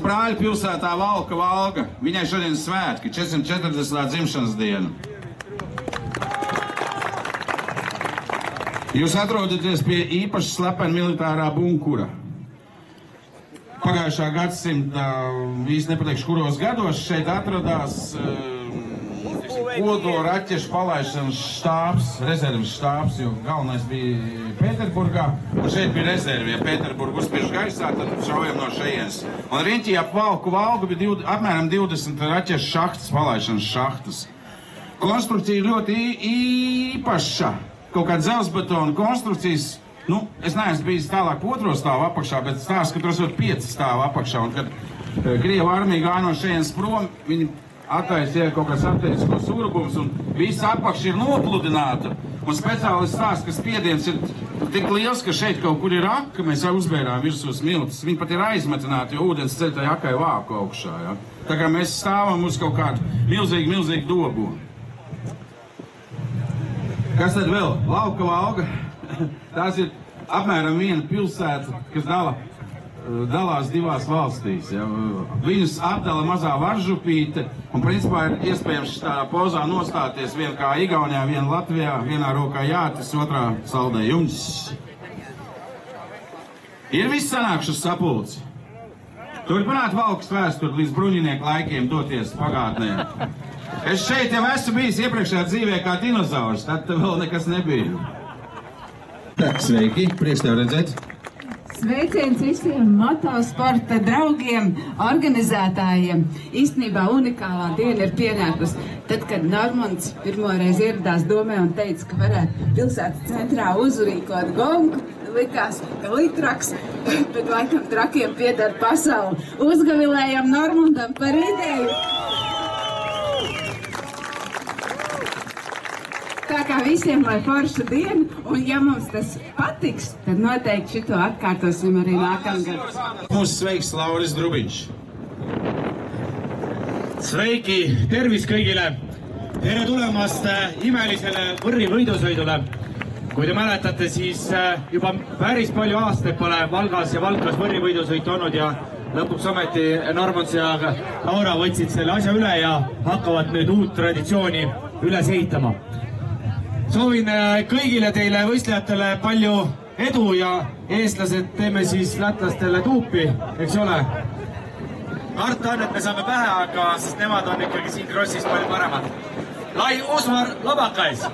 brāļa pilsētā Valka Valga. Viņai šodien svētki, 440. dzimšanas diena. Jūs atrodaties pie īpaši slepena militārā bunkura. Pagājušā gadsimta, īsti nepateikšu, kuros gados šeit atradās kodola raķešu palaišanas štābs, rezerves štābs, jo galvenais bija Pēterburgā, un šeit bija rezervi. Ja Pēterburgu uzspiež gaisā, tad šaujam no šejienes. Un riņķī ap Valku Valgu bija apmēram 20 raķešu šahtas, palaišanas šahtas. Konstrukcija ļoti īpaša, kaut kāda dzelzbetona konstrukcijas. Nu, es neesmu bijis tālāk otro stāvu apakšā, bet stāsts, ka tur esot 5 stāvu apakšā, un kad Krieva armija gāja no šejienes prom, viņi attaisīja kaut kāds atteicis surgums, un visa apakša ir nopludināta. Un speciālists stāsta, ka spiediens ir tik liels, ka šeit kaut kur ir aka, mēs jau uzbērām virsū smiltis. Viņi pat ir aizmetināti, jo ūdens ceļ tai akai vāku augšā. Ja? Tā kā mēs stāvam uz kaut kādu milzīgu dobu. Kas tad vēl? Valka Valga. Tās ir apmēram viena pilsēta, kas dalās divās valstīs. Ja. Viņus apdala mazā Varžupīte, un principā ir iespējams tādā pozā nostāties vien kā Igaunijā, vien Latvijā, vienā rokā jātis, otrā saldē jums. Ir viss sanākšas sapulci. Turpināt Valkas vēsturi līdz bruņinieku laikiem doties pagātnē. Es šeit jau esmu bijis iepriekšējā dzīvē kā dinozaurs, tad vēl nekas nebija. Tak, sveiki, prieks tev redzēt. Sveiciens visiem motosporta draugiem, organizētājiem. Īstenībā unikālā diena ir pienākusi. Tad, kad Normands pirmoreiz ieradās domē un teica, ka varētu pilsētas centrā uzrīkot gongu, likās, ka litraks, bet laikam trakiem pieder pasauli. Uzgavilējam Normandam par ideju. Tā kā visiem lai forša diena, un ja mums tas patiks, tad noteikti šito atkārtosim arī nākamgad. Mūsu sveiks Lauris Drubiņš. Sveiki, tervis kõigile! Tere tulemast imelisele Võrri võidusõidule. Kui te mäletate, siis juba päris palju aastaid pole Valgas ja Valkas Võrri võidusõit olnud ja lõpuks ometi Normand ja Laura võtsid selle asja üle ja hakkavad nüüd uut traditsiooni üles ehitama. Soovin kõigile teile võistlejatele palju edu ja eestlased teeme siis lätlastele tuupi, eks ole? Karta on, et me saame pähe, aga sest nemad on ikkagi siin krossis palju paremad. Lai Uusmar Lobakais!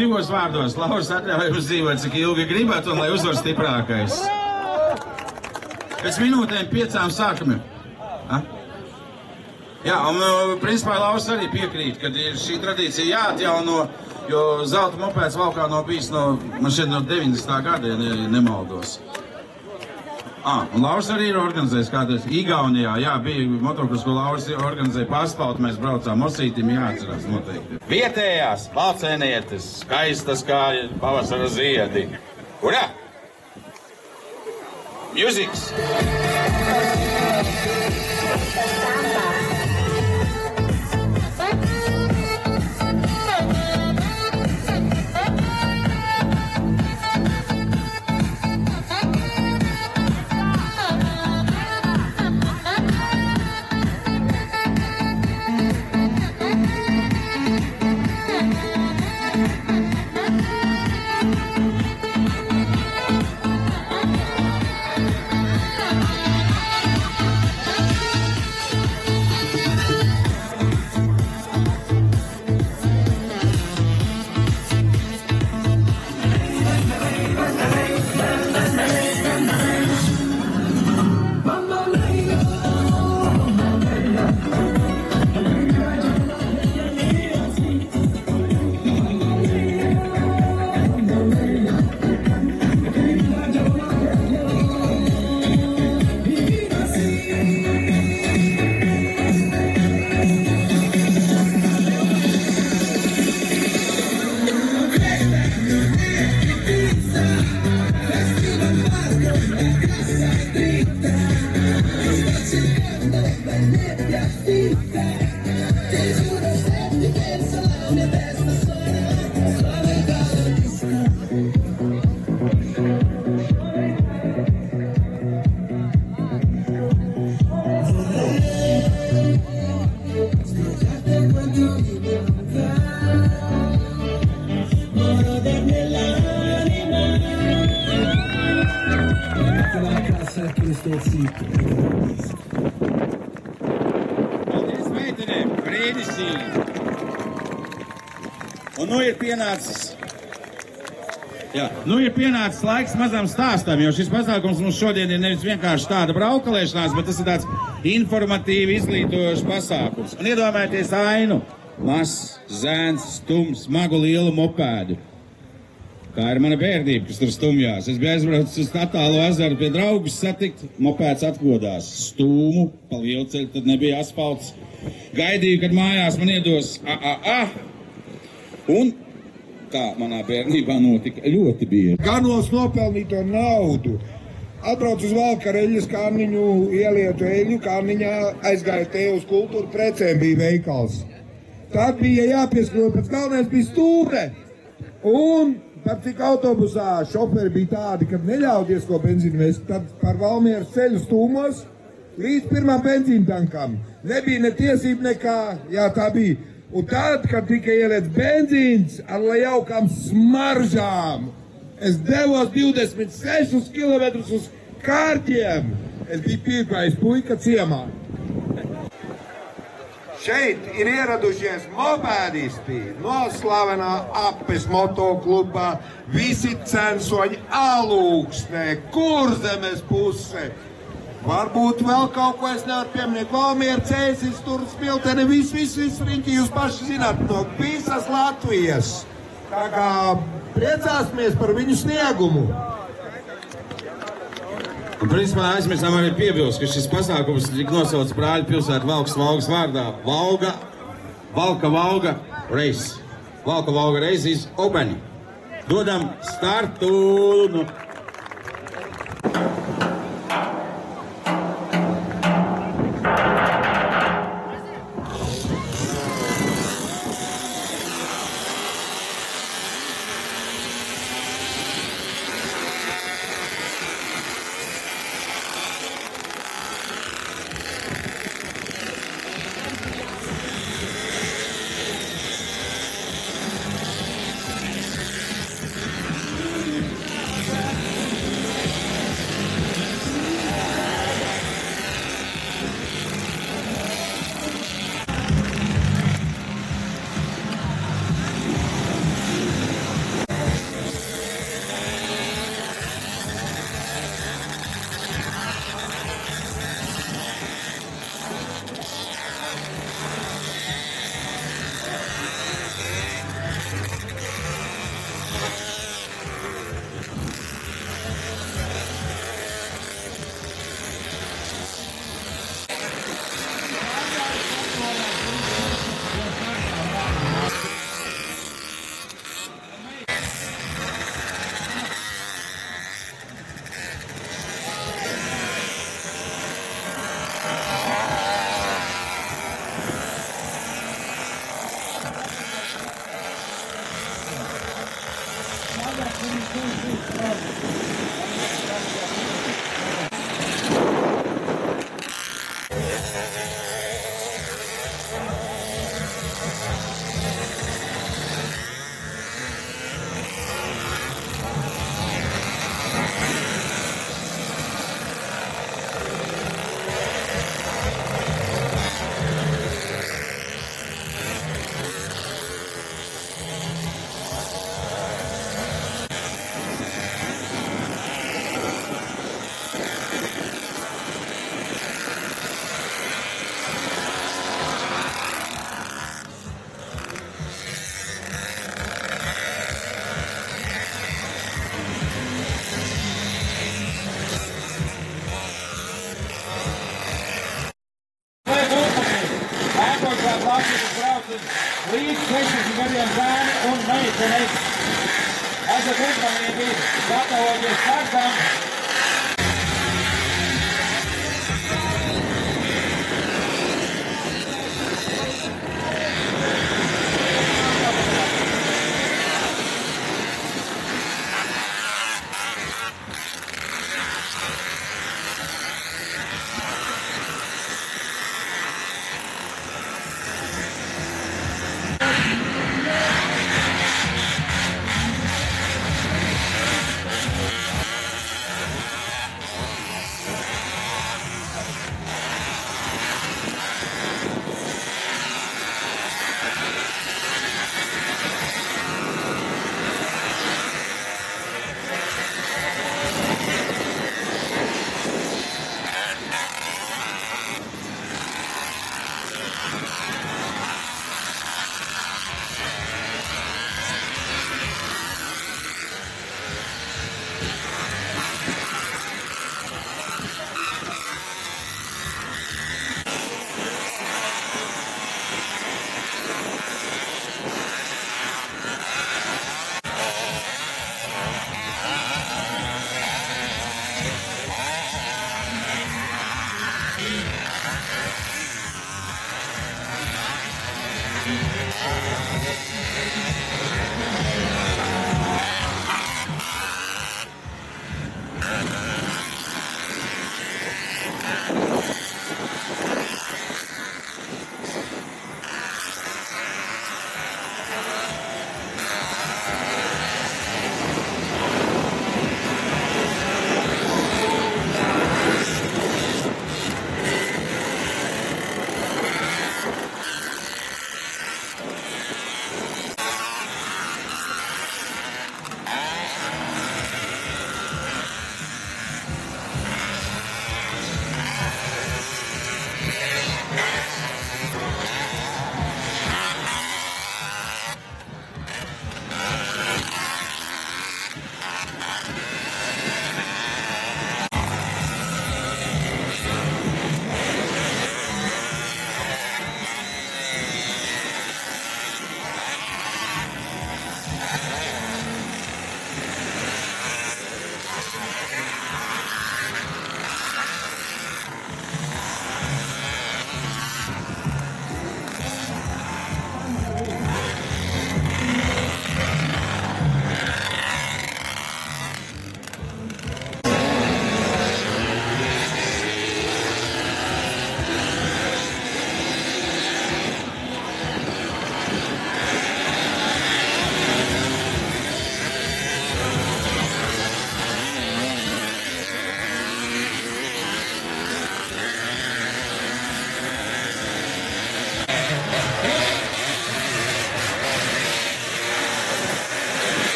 Divos vārdos, Lauris atļauj jums dzīvot, cik ilgi gribat un lai uzvar stiprākais. Pēc minūtēm 5 sākam. Jā, un principā Lauris arī piekrīt, ka ir šī tradīcija jāatjauno, jo zelta mopēds Valkā nav bijis man šeit no 90. gada, ja nemaldos. Un Lauris arī ir organizējis kādreiz Igaunijā, jā, bija motokros, ko Lauris organizēja pārspaltu, mēs braucām Osītim, jāatcerās noteikti. Vietējās, valcēnietes, skaistas kā pavasara ziedi. Urā! Musics! pārliecību. Paldies, meitenēm! Brīnišķīgi! Un nu ir pienācis laiks mazam stāstam, jo šis pasākums mums šodien ir nevis vienkārši tāda braukalēšanās, bet tas ir tāds informatīvi izglītojošs pasākums. Un iedomājieties ainu. Mazs, zēns, stums, smagu lielu mopēdu. Tā ir mana bērnība, kas tur stumjās. Es biju aizbraucis uz attālu ezeru pie draugus satikt, mopēds atgodās. Stūmu, pa lielceļu, tad nebija asfalts. Gaidīju, kad mājās man iedos Un tā manā bērnībā notika ļoti bieži. Ganos nopelnīto naudu. Atbrauc uz Valkareļas Kārniņu, ielietu eļu, Kārniņā aizgāja te uz kultūru precēm, bija veikals. Tad bija jāpieskro, pēc galvenais bija stūre. Un par cik autobusā šoferi bija tādi, kad neļaudies ko benzīnu vest, tad par Valmieras ceļu stūmos līdz pirmām benzīntankām. Nebija ne tiesība nekā, jā tā bija. Un tad, kad tika ieliets benzīns ar jaukām smaržām, es devos 26 kilometrus uz Kārķiem. Es biju pirmais puika ciemā. Šeit ir ieradušies mopēdisti no slavenā Apes motokluba, visi censoņi Alūksnē, Kurzemes puse. Varbūt vēl kaut ko es nevaru pieminēt. Valmiera, Cēsis, tur Smiltene, viss riņķi jūs paši zināt no visas Latvijas. Tā kā priecāsimies par viņu sniegumu. Un principā aizmirsām arī piebilst, ka šis pasākums tika nosauts Brāļu pilsētu Valkas vārdā. Valka race. Valka race is open. Dodam startu. Līdz 16 gadiem bērni un meitenes. Esat uzmanīgi, gatavoties startam.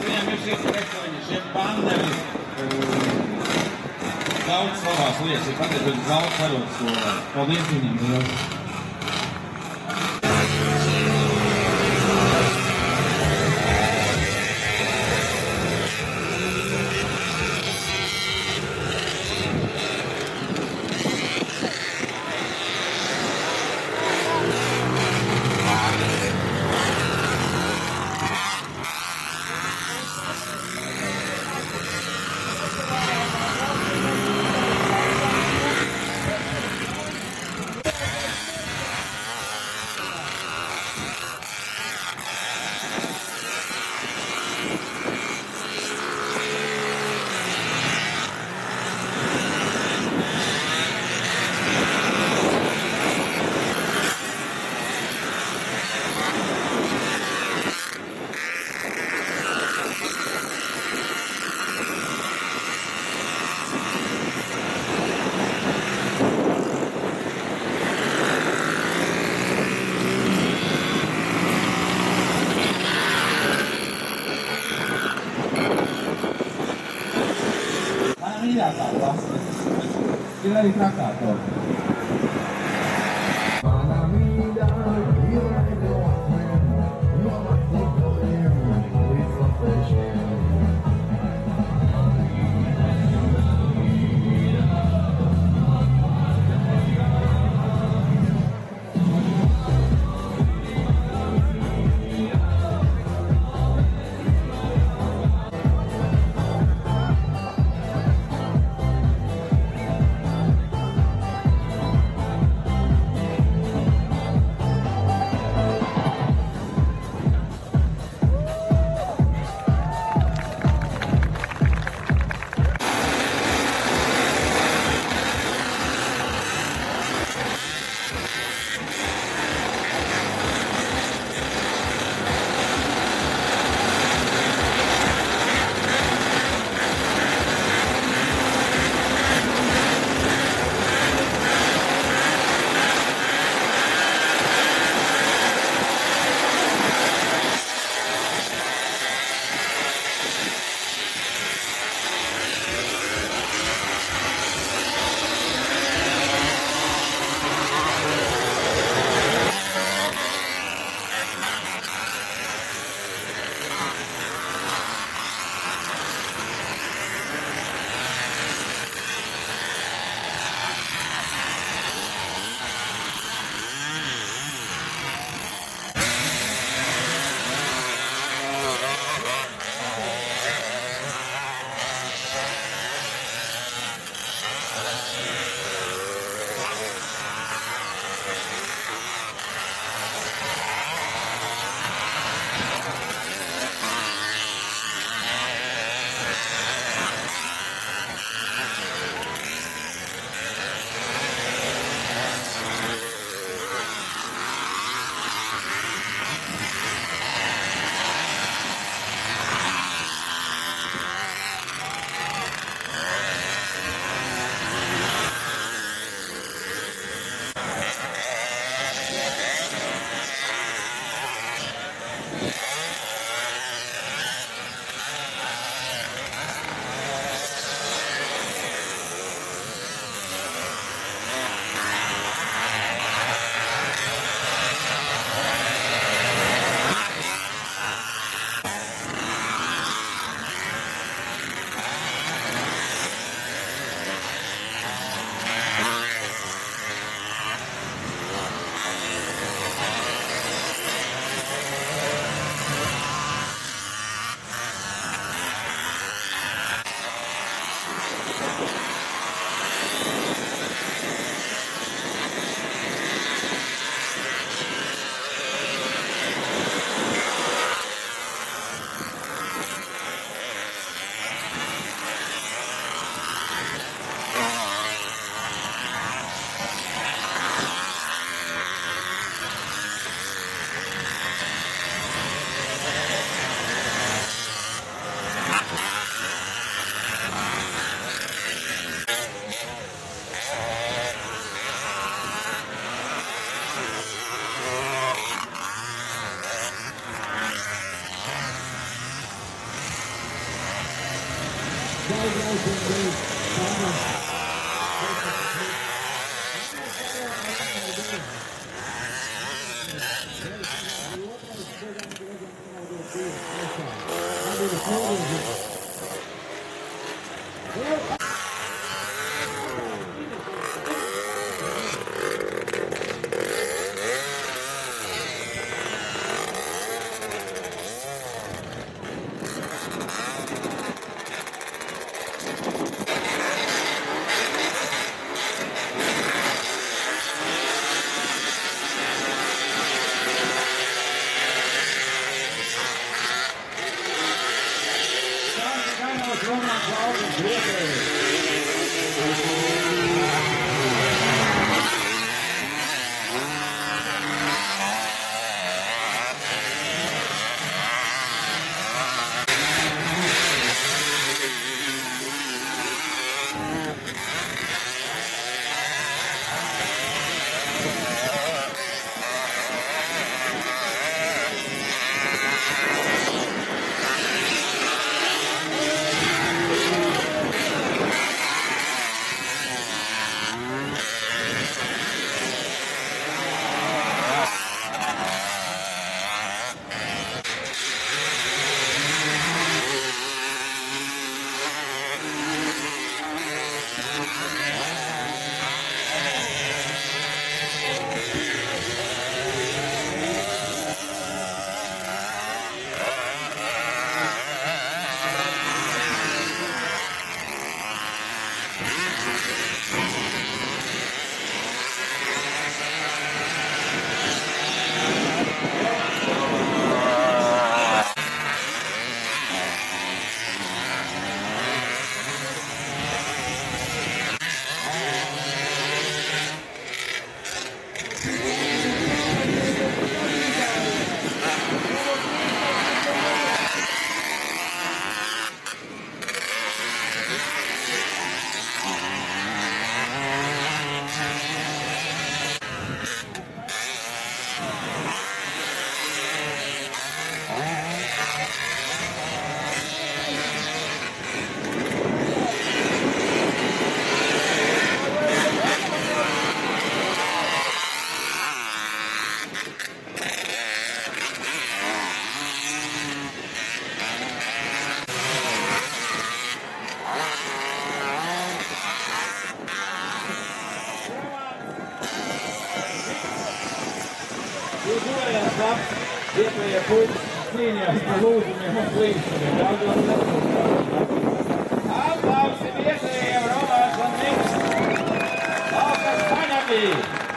Viņam ir šis rektoriņš, šie banneri, daudz labās lietas, ir pateicot daudz varotas skolā. Paldies viņam, liels! Mīļākā klase ir arī trakātori. Vietoja cīnījās par lūzumiem un plīkšķiem. Aplausi vietējiem Roberts un Miks. Valkas Paņamī!